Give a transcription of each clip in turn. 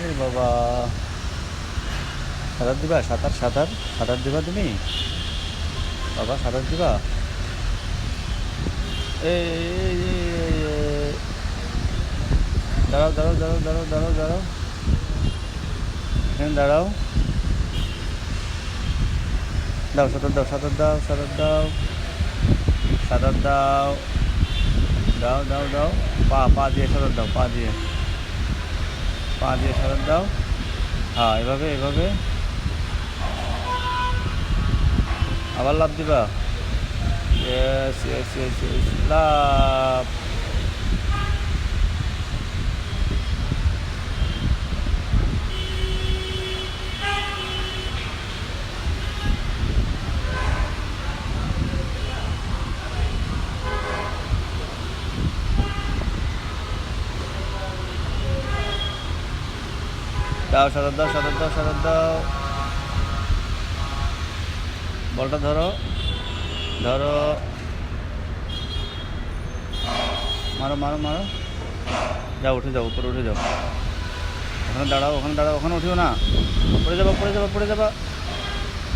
এই বাবা, সাঁতার দিবা? সাঁতার সাঁতার সাঁতার দিবা তুমি? বাবা সাঁতার দিবা? এই দাঁড়াও দাঁড়াও দাঁড়াও দাঁড়াও দাঁড়াও দাঁড়াও, এখানে দাঁড়াও। দাও সাঁতার দাও, সাঁতার দাও, সাঁতার দাও, সাঁতার দাও, দাও দাও দাও। পা পা দিয়ে সাঁতার দাও, পা দিয়ে, পা দিয়ে সাঁতার দাও। হ্যাঁ, এভাবে এভাবে। আবার লাফ দিবা? ইয়েস ইয়েস ইয়েস ইয়েস, লাফ। দাও সাঁতার দাও, সাঁতার দাও, সাঁতার দাও। বলটা ধরো, ধরো, মারো মারো মারো। যাও, উঠে যাও, উপরে উঠে যাও। ওখানে দাঁড়াও, ওখানে দাঁড়াও, ওখানে উঠিও না। পড়ে যাবা, পড়ে যাবা, পড়ে যাবা।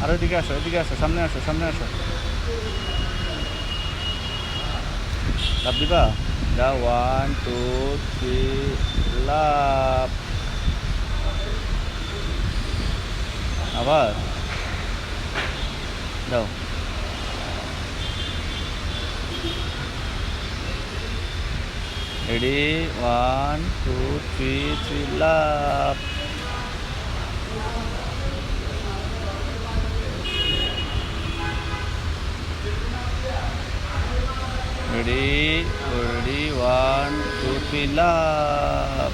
আর এদিকে আসো, এদিকে আসো, সামনে আসো, সামনে আসো। লাফ দিবা? যাও, 1 2 3, লাফ। আবার যাও। রেডি, 1 2 3, লাফ। রেডি রেডি, 1 2 3, লাফ।